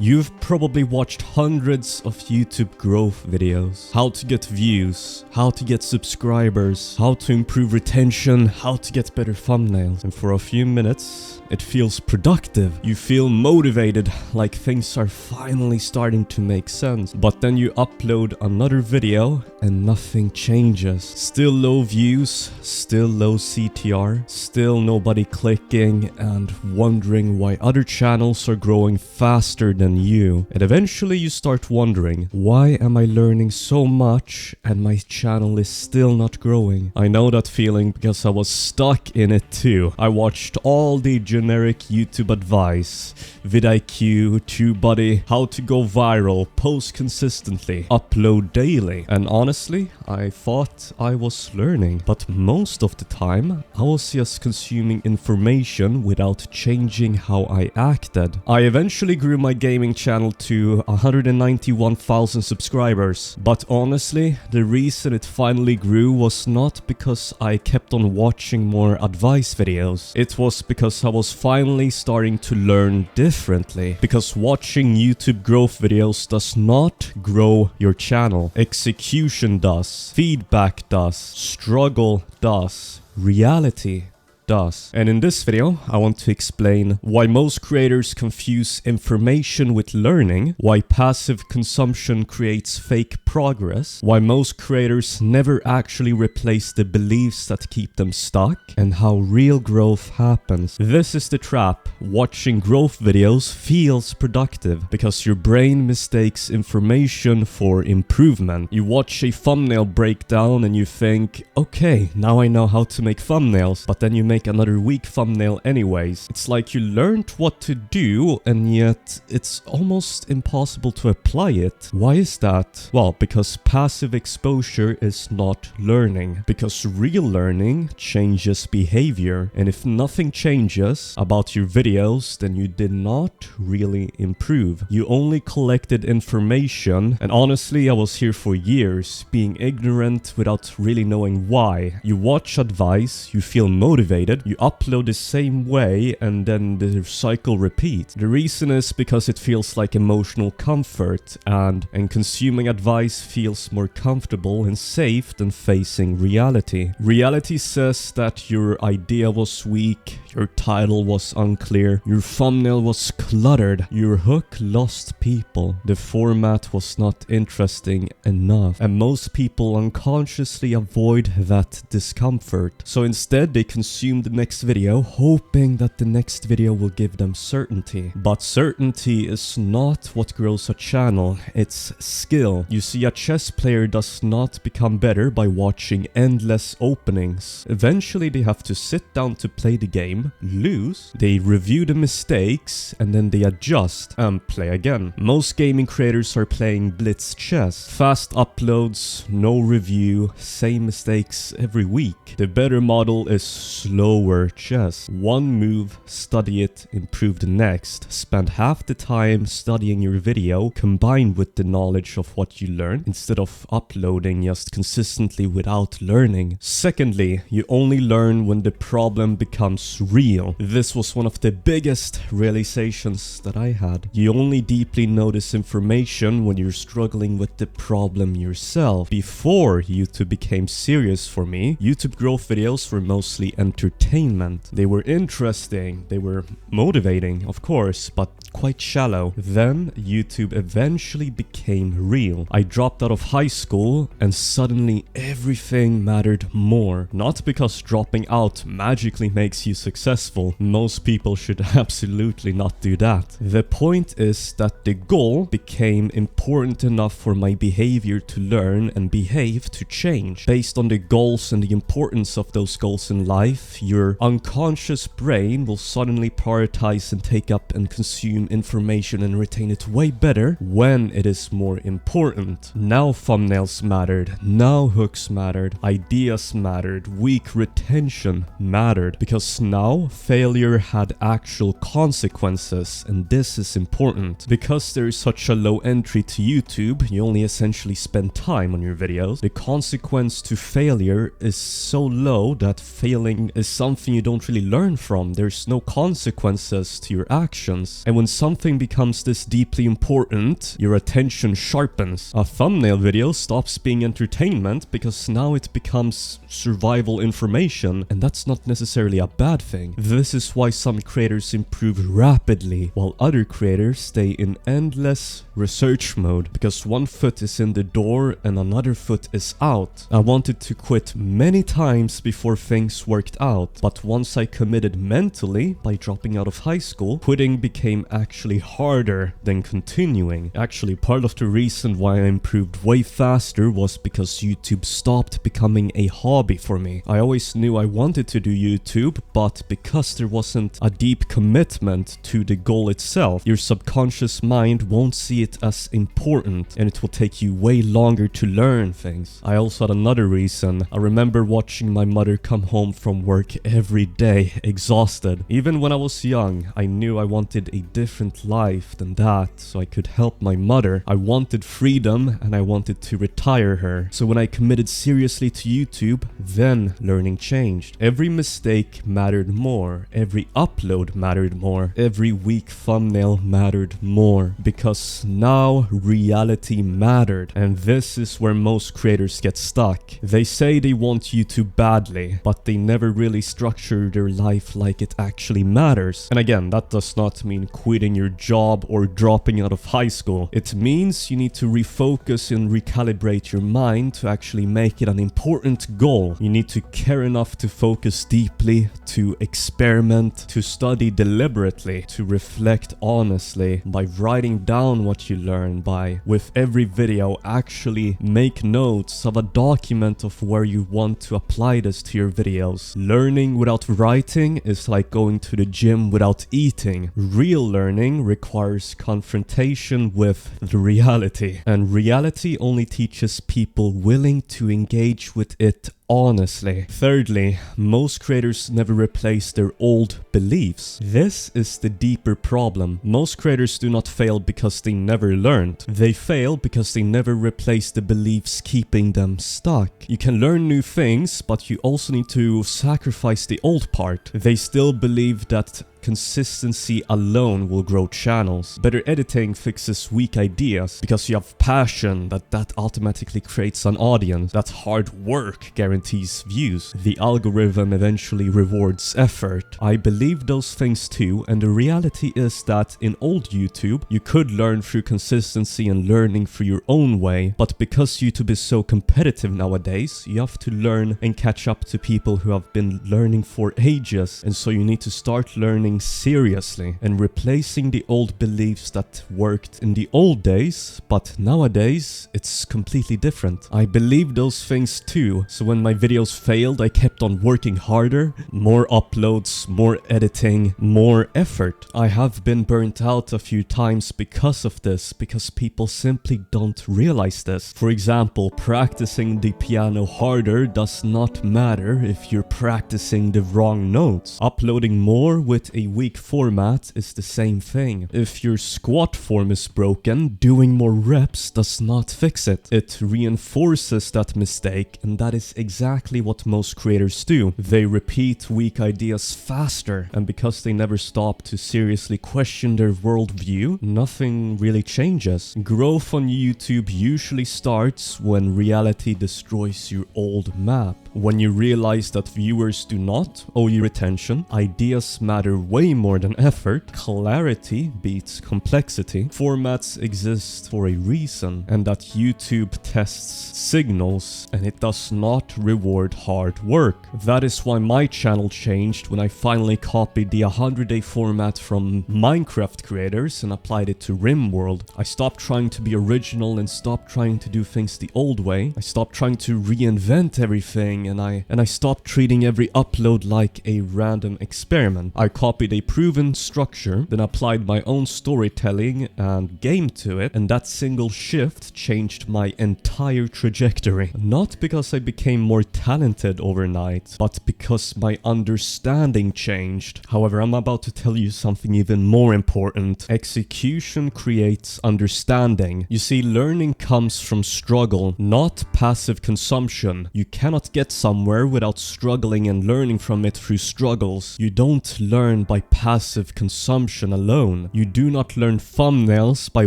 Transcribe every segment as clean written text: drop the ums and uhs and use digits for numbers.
You've probably watched hundreds of YouTube growth videos. How to get views, how to get subscribers, how to improve retention, how to get better thumbnails. And for a few minutes, it feels productive. You feel motivated, like things are finally starting to make sense. But then you upload another video and nothing changes. Still low views, still low CTR, still nobody clicking and wondering why other channels are growing faster than you. And eventually you start wondering, why am I learning so much and my channel is still not growing? I know that feeling because I was stuck in it too. I watched all the generic YouTube advice, vidIQ, TubeBuddy, how to go viral, post consistently, upload daily. And honestly, I thought I was learning. But most of the time, I was just consuming information without changing how I acted. I eventually grew my gaming channel to 191,000 subscribers. But honestly, the reason it finally grew was not because I kept on watching more advice videos. It was because I was finally starting to learn differently. Because watching YouTube growth videos does not grow your channel. Execution does. Feedback does. Struggle does. Reality does. And in this video, I want to explain why most creators confuse information with learning, why passive consumption creates fake progress, why most creators never actually replace the beliefs that keep them stuck, and how real growth happens. This is the trap. Watching growth videos feels productive because your brain mistakes information for improvement. You watch a thumbnail breakdown and you think, okay, now I know how to make thumbnails, but then you make another weak thumbnail anyways. It's like you learned what to do and yet it's almost impossible to apply it. Why is that? Well, because passive exposure is not learning. Because real learning changes behavior. And if nothing changes about your videos, then you did not really improve. You only collected information, and honestly, I was here for years, being ignorant without really knowing why. You watch advice, you feel motivated, you upload the same way, and then the cycle repeats. The reason is because it feels like emotional comfort, and consuming advice feels more comfortable and safe than facing reality. Reality says that your idea was weak, your title was unclear, your thumbnail was cluttered, your hook lost people, the format was not interesting enough, and most people unconsciously avoid that discomfort. So instead, they consume the next video, hoping that the next video will give them certainty. But certainty is not what grows a channel, it's skill. You see, a chess player does not become better by watching endless openings. Eventually, they have to sit down to play the game, lose, they review the mistakes, and then they adjust and play again. Most gaming creators are playing blitz chess. Fast uploads, no review, same mistakes every week. The better model is slower chess. One move, study it, improve the next. Spend half the time studying your video combined with the knowledge of what you learn instead of uploading just consistently without learning. Secondly, you only learn when the problem becomes real. This was one of the biggest realizations that I had. You only deeply notice information when you're struggling with the problem yourself. Before YouTube became serious for me, YouTube growth videos were mostly entertainment. They were interesting, they were motivating, of course, but quite shallow. Then YouTube eventually became real. I dropped out of high school and suddenly everything mattered more. Not because dropping out magically makes you successful. Most people should absolutely not do that. The point is that the goal became important enough for my behavior to learn and behave to change. Based on the goals and the importance of those goals in life, your unconscious brain will suddenly prioritize and take up and consume information and retain it way better when it is more important. Now thumbnails mattered, now hooks mattered, ideas mattered, weak retention mattered, because now failure had actual consequences, and this is important. Because there is such a low entry to YouTube, you only essentially spend time on your videos. The consequence to failure is so low that failing is something you don't really learn from. There's no consequences to your actions. And when When something becomes this deeply important, your attention sharpens. A thumbnail video stops being entertainment because now it becomes survival information, and that's not necessarily a bad thing. This is why some creators improve rapidly, while other creators stay in endless research mode, because one foot is in the door and another foot is out. I wanted to quit many times before things worked out, but once I committed mentally by dropping out of high school, quitting became actually harder than continuing. Actually, part of the reason why I improved way faster was because YouTube stopped becoming a hobby for me. I always knew I wanted to do YouTube, but because there wasn't a deep commitment to the goal itself, your subconscious mind won't see it as important, and it will take you way longer to learn things. I also had another reason. I remember watching my mother come home from work every day, exhausted. Even when I was young, I knew I wanted a different life than that, so I could help my mother. I wanted freedom, and I wanted to retire her. So when I committed seriously to YouTube, then learning changed. Every mistake mattered more. Every upload mattered more. Every weak thumbnail mattered more, because now reality mattered. And this is where most creators get stuck. They say they want YouTube badly, but they never really structure their life like it actually matters. And again, that does not mean quitting your job or dropping out of high school. It means you need to refocus and recalibrate your mind to actually make it an important goal. You need to care enough to focus deeply, to experiment, to study deliberately, to reflect honestly, by writing down what you learn, by, with every video, actually make notes of a document of where you want to apply this to your videos. Learning without writing is like going to the gym without eating. Real learning requires confrontation with the reality, and reality only teaches people willing to engage with it honestly. Thirdly, most creators never replace their old beliefs. This is the deeper problem. Most creators do not fail because they never learned. They fail because they never replace the beliefs keeping them stuck. You can learn new things, but you also need to sacrifice the old part. They still believe that consistency alone will grow channels. Better editing fixes weak ideas because you have passion, that automatically creates an audience. That hard work guarantees views. The algorithm eventually rewards effort. I believe those things too, and the reality is that in old YouTube, you could learn through consistency and learning through your own way, but because YouTube is so competitive nowadays, you have to learn and catch up to people who have been learning for ages, and so you need to start learning seriously and replacing the old beliefs that worked in the old days, but nowadays it's completely different. I believe those things too, so when my videos failed, I kept on working harder, more uploads, more editing, more effort. I have been burnt out a few times because of this, because people simply don't realize this. For example, practicing the piano harder does not matter if you're practicing the wrong notes. Uploading more with a weak format is the same thing. If your squat form is broken, doing more reps does not fix it. It reinforces that mistake, and that is exactly what most creators do. They repeat weak ideas faster, and because they never stop to seriously question their worldview, nothing really changes. Growth on YouTube usually starts when reality destroys your old map. When you realize that viewers do not owe you attention, ideas matter way more than effort, clarity beats complexity, formats exist for a reason, and that YouTube tests signals and it does not reward hard work. That is why my channel changed when I finally copied the 100-day format from Minecraft creators and applied it to RimWorld. I stopped trying to be original and stopped trying to do things the old way. I stopped trying to reinvent everything, and I stopped treating every upload like a random experiment. I copied a proven structure, then applied my own storytelling and game to it, and that single shift changed my entire trajectory. Not because I became more talented overnight, but because my understanding changed. However, I'm about to tell you something even more important. Execution creates understanding. You see, learning comes from struggle, not passive consumption. You cannot get somewhere without struggling and learning from it through struggles. You don't learn by passive consumption alone. You do not learn thumbnails by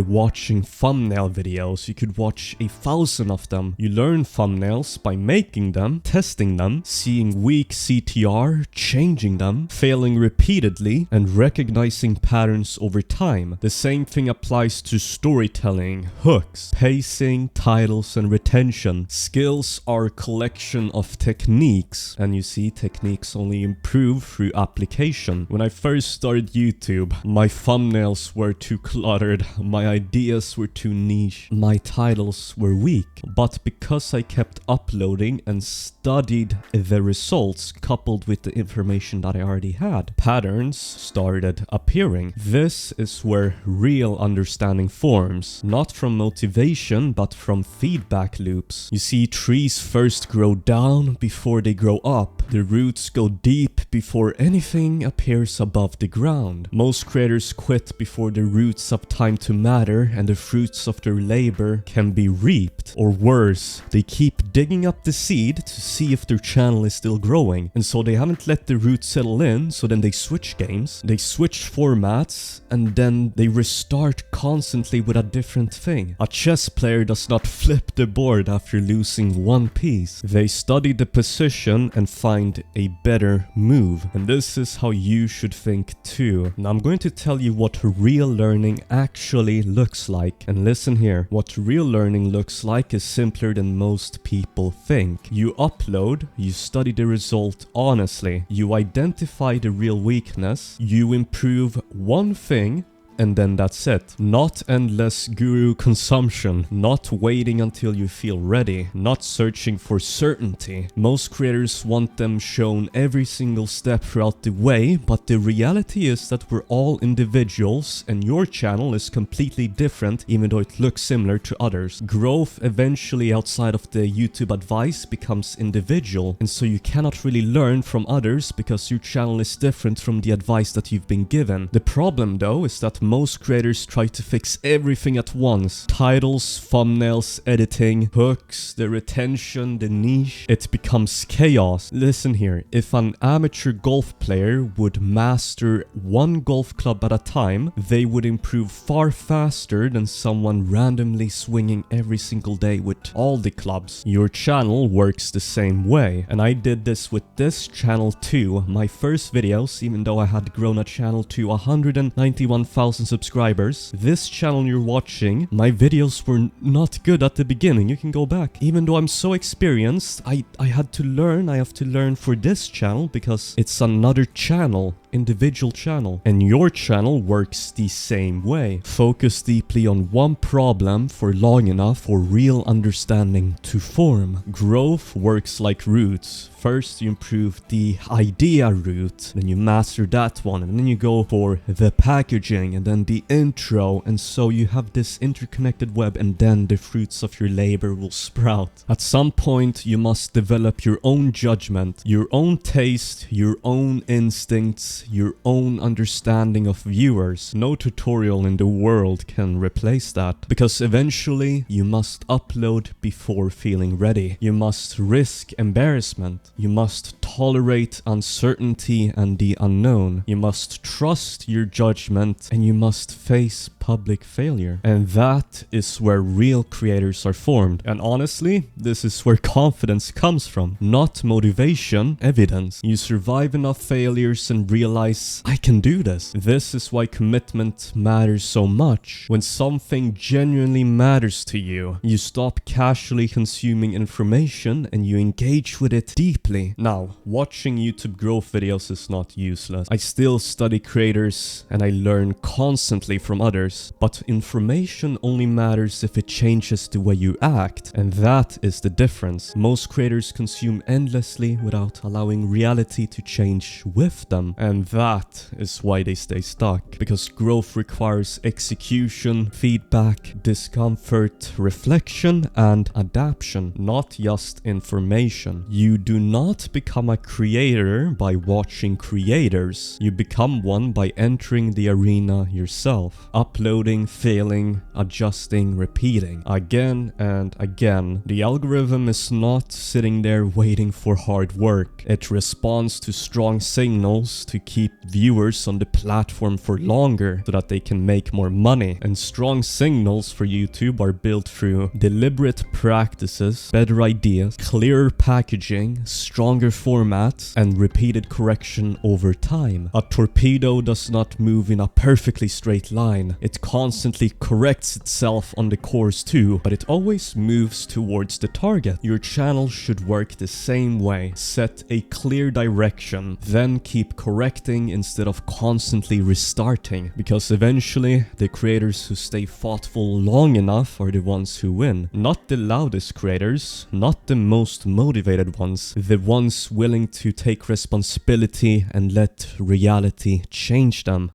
watching thumbnail videos. You could watch 1,000 of them. You learn thumbnails by making them, testing them, seeing weak CTR, changing them, failing repeatedly, and recognizing patterns over time. The same thing applies to storytelling, hooks, pacing, titles, and retention. Skills are a collection of techniques, and you see, techniques only improve through application. When I first started YouTube, my thumbnails were too cluttered, my ideas were too niche, my titles were weak. But because I kept uploading and studied the results coupled with the information that I already had, patterns started appearing. This is where real understanding forms, not from motivation but from feedback loops. You see, trees first grow down before they grow up. The roots go deep before anything appears above the ground. Most creators quit before the roots have time to matter and the fruits of their labor can be reaped. Or worse, they keep digging up the seed to see if their channel is still growing, and so they haven't let the roots settle in, so then they switch games, they switch formats, and then they restart constantly with a different thing. A chess player does not flip the board after losing one piece. They study the position and find a better move. And this is how you should think too. Now I'm going to tell you what real learning actually looks like. And listen here, what real learning looks like is simpler than most people think. You upload, you study the result honestly, you identify the real weakness, you improve one thing, and then that's it. Not endless guru consumption, not waiting until you feel ready, not searching for certainty. Most creators want them shown every single step throughout the way, but the reality is that we're all individuals and your channel is completely different even though it looks similar to others. Growth eventually outside of the YouTube advice becomes individual, and so you cannot really learn from others because your channel is different from the advice that you've been given. The problem though is that most creators try to fix everything at once. Titles, thumbnails, editing, hooks, the retention, the niche. It becomes chaos. Listen here, if an amateur golf player would master one golf club at a time, they would improve far faster than someone randomly swinging every single day with all the clubs. Your channel works the same way, and I did this with this channel too. My first videos, even though I had grown a channel to 191,000 subscribers, this channel you're watching, my videos were not good at the beginning. You can go back. Even though I'm so experienced, I had to learn. I have to learn for this channel because it's another channel, individual channel, and your channel works the same way. Focus deeply on one problem for long enough for real understanding to form. Growth works like roots. First you improve the idea root, then you master that one, and then you go for the packaging and then the intro, and so you have this interconnected web, and then the fruits of your labor will sprout. At some point you must develop your own judgment, your own taste, your own instincts, your own understanding of viewers. No tutorial in the world can replace that, because eventually you must upload before feeling ready. You must risk embarrassment. You must tolerate uncertainty and the unknown. You must trust your judgment, and you must face public failure. And that is where real creators are formed. And honestly, this is where confidence comes from, not motivation, evidence. You survive enough failures and realize, I can do this. This is why commitment matters so much. When something genuinely matters to you, you stop casually consuming information and you engage with it deeply. Now, watching YouTube growth videos is not useless. I still study creators and I learn constantly from others. But information only matters if it changes the way you act, and that is the difference. Most creators consume endlessly without allowing reality to change with them, and that is why they stay stuck. Because growth requires execution, feedback, discomfort, reflection, and adaptation, not just information. You do not become a creator by watching creators. You become one by entering the arena yourself. Upload uploading, failing, adjusting, repeating again and again. The algorithm is not sitting there waiting for hard work. It responds to strong signals to keep viewers on the platform for longer so that they can make more money. And strong signals for YouTube are built through deliberate practices, better ideas, clearer packaging, stronger formats, and repeated correction over time. A torpedo does not move in a perfectly straight line. It constantly corrects itself on the course too, but it always moves towards the target. Your channel should work the same way. Set a clear direction, then keep correcting instead of constantly restarting, because eventually the creators who stay thoughtful long enough are the ones who win. Not the loudest creators, not the most motivated ones, the ones willing to take responsibility and let reality change them.